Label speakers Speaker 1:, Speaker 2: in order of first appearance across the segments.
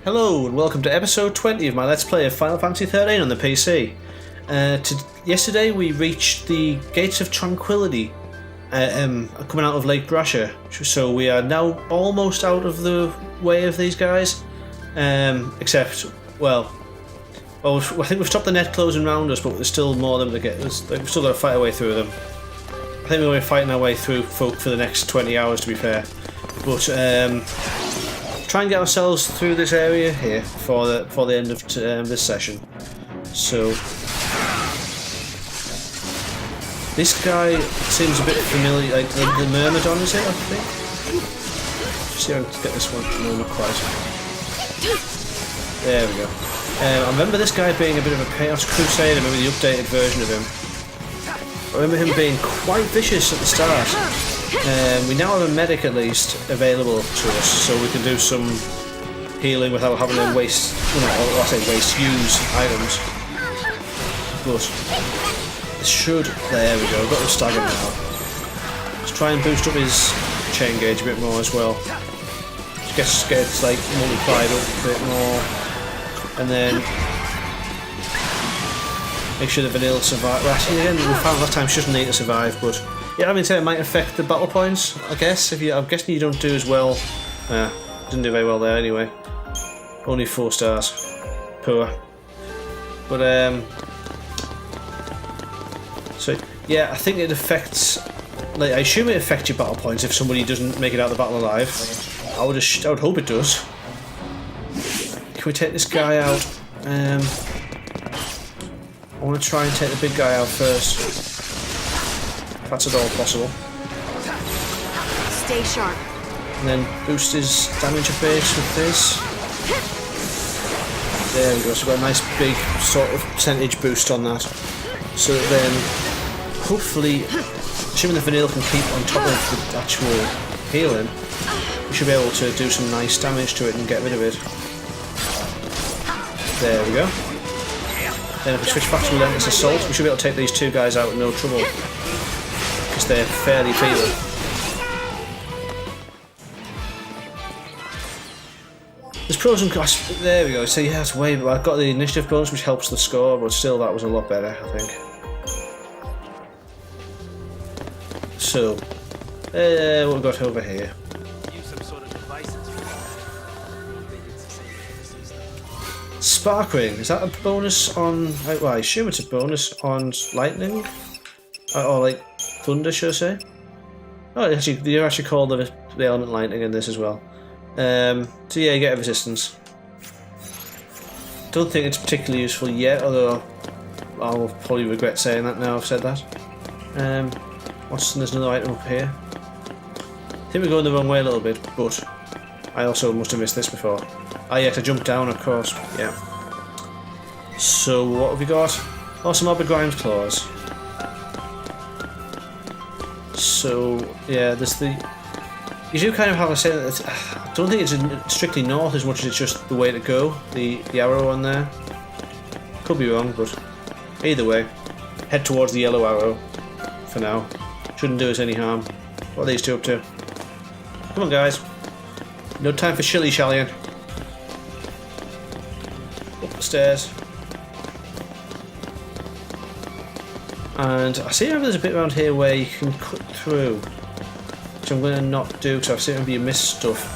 Speaker 1: Hello and welcome to episode 20 of my Let's Play of Final Fantasy XIII on the PC. Yesterday we reached the Gates of Tranquility coming out of Lake Brasher, so we are now almost out of the way of these guys, except, well, I think we've stopped the net closing around us, but there's still more of them to get. We've still got to fight our way through them. I think we're going to be fighting our way through folk for the next 20 hours, to be fair, but try and get ourselves through this area here before the end of this session. So this guy seems a bit familiar, like the Myrmidon, is it? I think. See how to get this one. No, not quite. There we go. I remember this guy being a bit of a Chaos Crusader. Maybe the updated version of him. I remember him being quite vicious at the start. We now have a medic at least available to us, so we can do some healing without having to waste, use items. But it should, there we go, we've got the stagger now. Let's try and boost up his chain gauge a bit more as well. Just gets like multiplied up a bit more, and then make sure the vanilla survive. Well, actually, again, we found last time she doesn't need to survive, but yeah, I mean, it might affect the battle points, I guess. I'm guessing you don't do as well. Didn't do very well there anyway. Only 4 stars. Poor. But so yeah, I think it affects. Like, I assume it affects your battle points if somebody doesn't make it out of the battle alive. I would hope it does. Can we take this guy out? I want to try and take the big guy out first. If that's at all possible.
Speaker 2: Stay sharp.
Speaker 1: And then boost his damage a bit with this. There we go, so we've got a nice big sort of percentage boost on that. So that then, hopefully, assuming the vanilla can keep on top of the actual healing, we should be able to do some nice damage to it and get rid of it. There we go. Then if we switch back to Relentless Assault, we should be able to take these 2 guys out with no trouble. Because they're fairly feeble. There's pros and cons. There we go. So yeah, it's way. I've got the initiative bonus, which helps the score, but still, that was a lot better, I think. So, what we've got over here. Spark Ring. Is that a bonus on? Well, I assume it's a bonus on lightning, or like thunder, should I say? Oh, actually, you actually call the element lightning in this as well. So yeah, you get a resistance. Don't think it's particularly useful yet, although I'll probably regret saying that now I've said that. There's another item up here. I think we're going the wrong way a little bit, but I also must have missed this before. Ah yes, I jumped down, of course. Yeah. So what have we got? Oh, some Albert Grimes claws. So yeah, there's the. You do kind of have a say that I don't think it's strictly north as much as it's just the way to go. The arrow on there. Could be wrong, but either way, head towards the yellow arrow for now. Shouldn't do us any harm. What are these 2 up to? Come on, guys. No time for shilly-shallying. Up the stairs. And I see there's a bit around here where you can cut through, which I'm going to not do because I've seen maybe you missed stuff.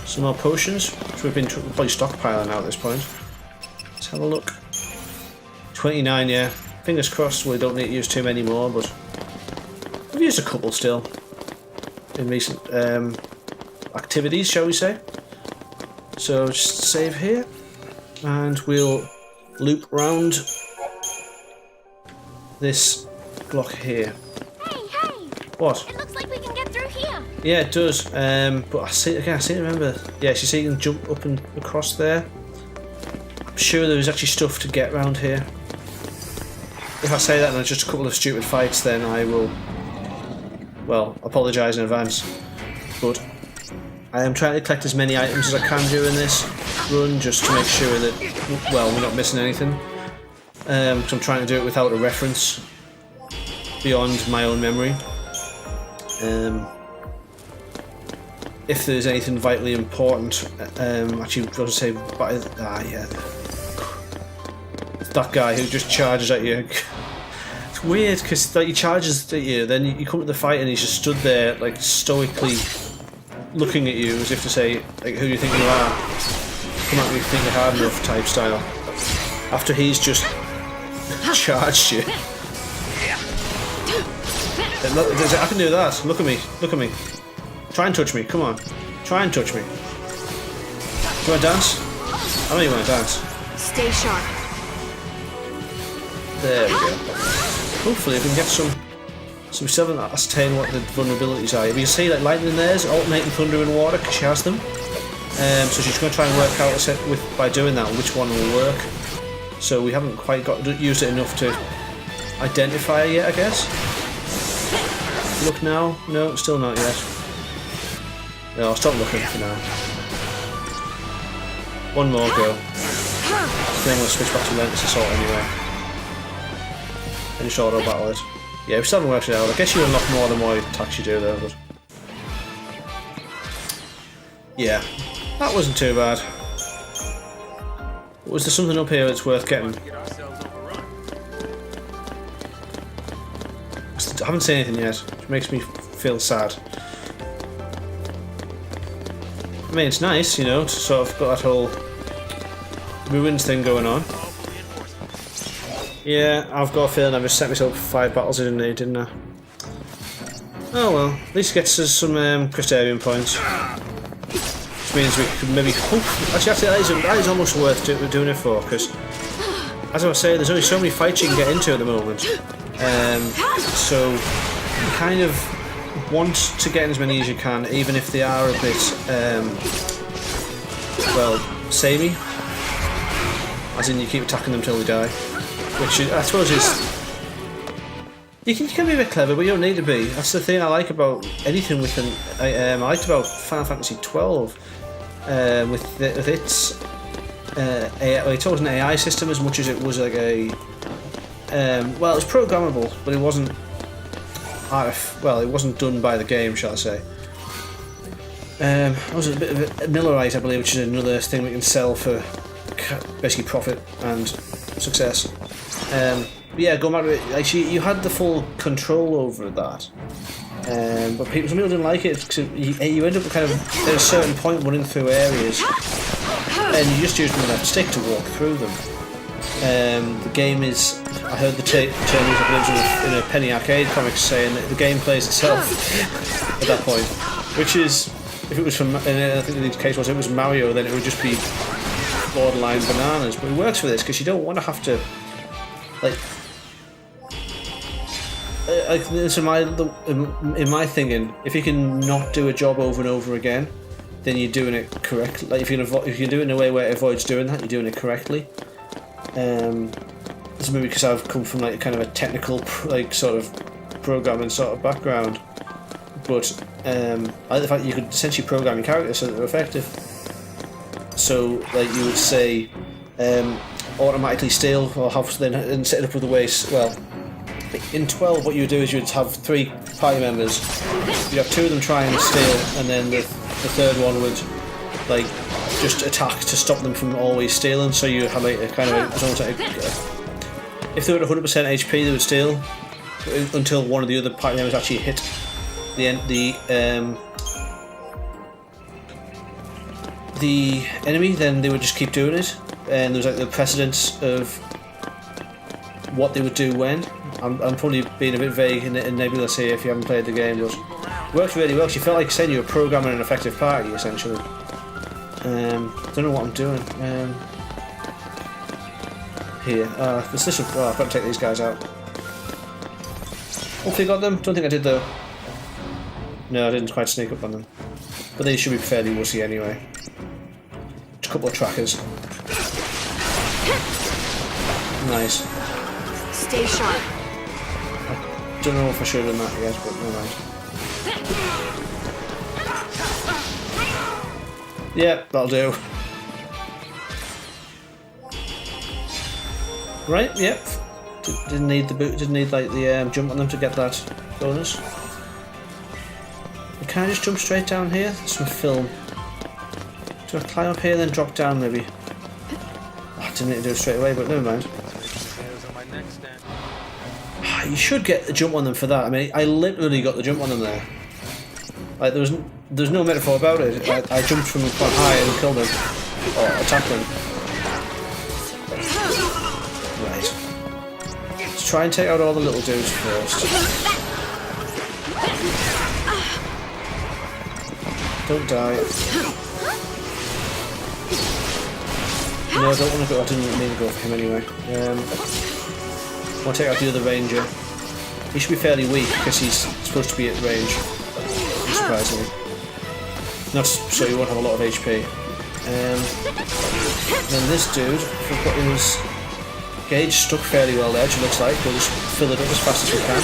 Speaker 1: Some more potions, which we've been probably stockpiling now at this point. Let's have a look. 29, yeah. Fingers crossed we don't need to use too many more, but we've used a couple still in recent activities, shall we say. So just save here, and we'll loop round this block here.
Speaker 2: Hey!
Speaker 1: What?
Speaker 2: It looks like we can get through here.
Speaker 1: Yeah, it does. But I seem to remember. Yeah, so you can jump up and across there. I'm sure there was actually stuff to get round here. If I say that and it's just a couple of stupid fights, then I will, well, apologise in advance. But I am trying to collect as many items as I can during this run, just to make sure that, well, we're not missing anything. Because I'm trying to do it without a reference beyond my own memory. if there's anything vitally important. Actually, I was going to say, yeah, that guy who just charges at you. It's weird because like, he charges at you, then you come to the fight and he's just stood there like stoically looking at you as if to say, like, who do you think you are? Come at me if you think you're hard enough type style. After he's just charged you. I can do that. Look at me. Look at me. Try and touch me. Come on. Try and touch me. Do you want to dance? I know you want to dance.
Speaker 2: Stay sharp.
Speaker 1: There we go. Hopefully we can get some... So we still haven't ascertained what the vulnerabilities are. If you see like lightning there's alternating thunder and water because she has them. So she's going to try and work out by doing that which one will work. So we haven't quite used it enough to identify it yet, I guess. Look now? No, still not yet. No, I'll stop looking for now. One more go. Then we'll switch back to Relentless Assault anyway. Finish auto battle it. Yeah, we still haven't worked it out. I guess you unlock more than what attacks you do though, but... Yeah. That wasn't too bad. Was there something up here that's worth getting? I haven't seen anything yet, which makes me feel sad. I mean, it's nice, you know, to sort of got that whole ruins thing going on. Yeah, I've got a feeling I've just set myself 5 battles in, didn't I? Oh well, at least it gets us some Crystarian points. Which means we could maybe hope... Actually, that is almost worth doing it for, because, as I was saying, there's only so many fights you can get into at the moment. So, you kind of want to get as many as you can, even if they are a bit, well, samey. As in, you keep attacking them till they die. Which I suppose is... You can be a bit clever, but you don't need to be. That's the thing I like about anything with an... I liked about Final Fantasy XII. With its... it wasn't an AI system as much as it was like a... well, it was programmable, but it wasn't... it wasn't done by the game, shall I say. It was a bit of a Millerite, I believe, which is another thing we can sell for basically profit and success. Yeah, going back to it, actually, you had the full control over that, but some people didn't like it because you end up kind of at a certain point running through areas, and you just use the left stick to walk through them. The game is, I heard the term in a Penny Arcade comics saying that the game plays itself at that point, which is, if it was from, and I think the case was it was Mario, then it would just be borderline bananas. But it works for this because you don't want to have to, like, in my thinking, if you can not do a job over and over again, then you're doing it correctly. Like if you can do it in a way where it avoids doing that, you're doing it correctly. This is maybe because I've come from like kind of a technical, like sort of programming sort of background, but I like the fact that you could essentially program your characters so that they're effective. So like you would say, automatically steal, or have then set it up with the way. Well, in 12, what you would do is you'd have 3 party members. You'd have 2 of them try and steal, and then the third one would like just attack to stop them from always stealing. So you have like a kind of it's almost like if they were at 100% HP, they would steal until one of the other party members actually hit the enemy. Then they would just keep doing it, and there was like the precedence of what they would do when. I'm probably being a bit vague and nebulous here if you haven't played the game, but it worked really well. You felt like saying you were programming an effective party, essentially. Don't know what I'm doing. Here, I've got to take these guys out. Hopefully got them. Don't think I did though. No, I didn't quite sneak up on them. But they should be fairly wussy anyway. Just a couple of trackers. Nice.
Speaker 2: Stay sharp.
Speaker 1: I don't know if I should have done that yet, but never mind. Yeah, that'll do. Right, yep. Didn't need the boot, didn't need like the jump on them to get that bonus. can I just jump straight down here? Some film. Do I climb up here then drop down maybe? Oh, I didn't need to do it straight away, but never mind. You should get the jump on them for that. I mean, I literally got the jump on them there. Like, there's no metaphor about it. I jumped from quite high and killed them. Or attacked them. Right. Let's try and take out all the little dudes first. Don't die. No, I don't want to go. I didn't mean to go for him anyway. I want to take out the other ranger. He should be fairly weak because he's supposed to be at range. Surprisingly. Not so he won't have a lot of HP. Then this dude, we've got his gauge stuck fairly well there, it looks like. We'll just fill it up as fast as we can.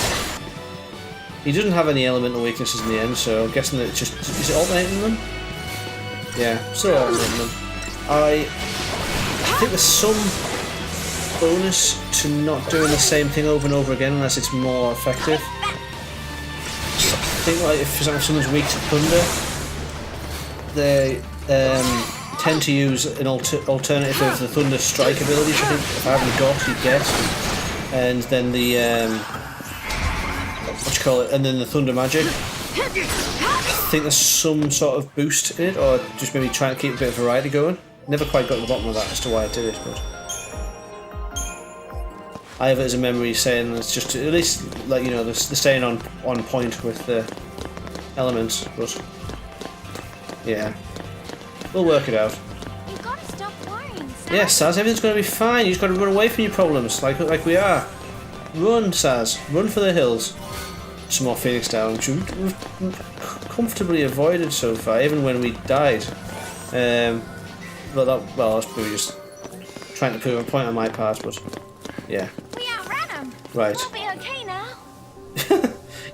Speaker 1: He doesn't have any elemental weaknesses in the end, so I'm guessing that it's just... Is it alternating them? Yeah, still alternating them. I think there's some bonus to not doing the same thing over and over again unless it's more effective. I think like if someone's weak to thunder, they tend to use an alternative of the thunder strike ability, which I think if I haven't got, you get, and then the what you call it, and then the thunder magic. I think there's some sort of boost in it, or just maybe trying to keep a bit of variety going. Never quite got to the bottom of that as to why I did it, but I have it as a memory saying it's just at least, like, you know, they're staying on point with the elements, but yeah, we'll work it out.
Speaker 2: You gotta stop worrying, Saz.
Speaker 1: Yeah, Saz, everything's gonna be fine. You just gotta run away from your problems, like we are. Run, Saz, run for the hills. Some more Phoenix down, which we've comfortably avoided so far, even when we died. But well, that's probably just trying to prove a point on my part, but yeah.
Speaker 2: We outran him.
Speaker 1: Right.
Speaker 2: We'll be okay now.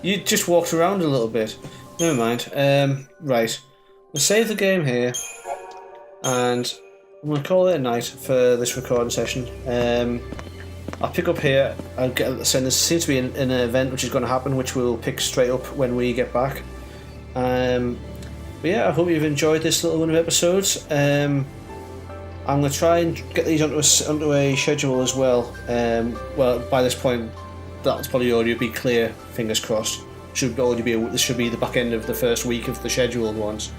Speaker 1: You just walked around a little bit. Never mind. Right. We'll save the game here, and I'm gonna call it a night for this recording session. I'll pick up here. There seems to be an event which is going to happen, which we'll pick straight up when we get back. But yeah, I hope you've enjoyed this little run of episodes. I'm going to try and get these onto a schedule as well. Well, by this point, that's probably already be clear. Fingers crossed. This should be the back end of the first week of the scheduled ones.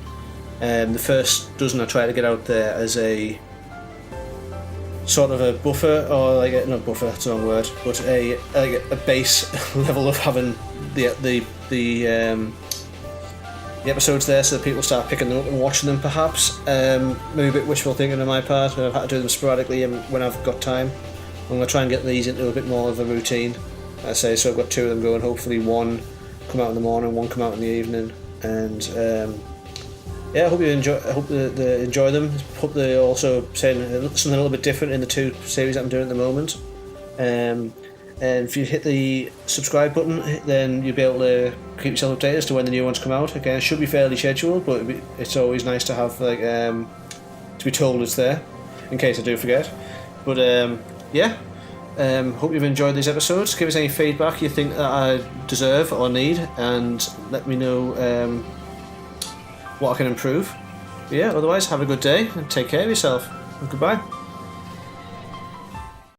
Speaker 1: The first dozen I try to get out there as a sort of a buffer, or like not buffer, that's the wrong word, but a base level of having the episodes there, so that people start picking them up and watching them. Perhaps maybe a bit wishful thinking on my part. I've had to do them sporadically when I've got time. I'm going to try and get these into a bit more of a routine. I say, so I've got two of them going. Hopefully one come out in the morning, one come out in the evening, and yeah, I hope you enjoy. I hope they enjoy them. Hope they also saying something a little bit different in the two series that I'm doing at the moment. And if you hit the subscribe button, then you'll be able to keep yourself updated as to when the new ones come out. Again, it should be fairly scheduled, but it's always nice to have like to be told it's there, in case I do forget. But yeah, hope you've enjoyed these episodes. Give us any feedback you think that I deserve or need, and let me know what I can improve. But yeah, otherwise, have a good day and take care of yourself. And goodbye.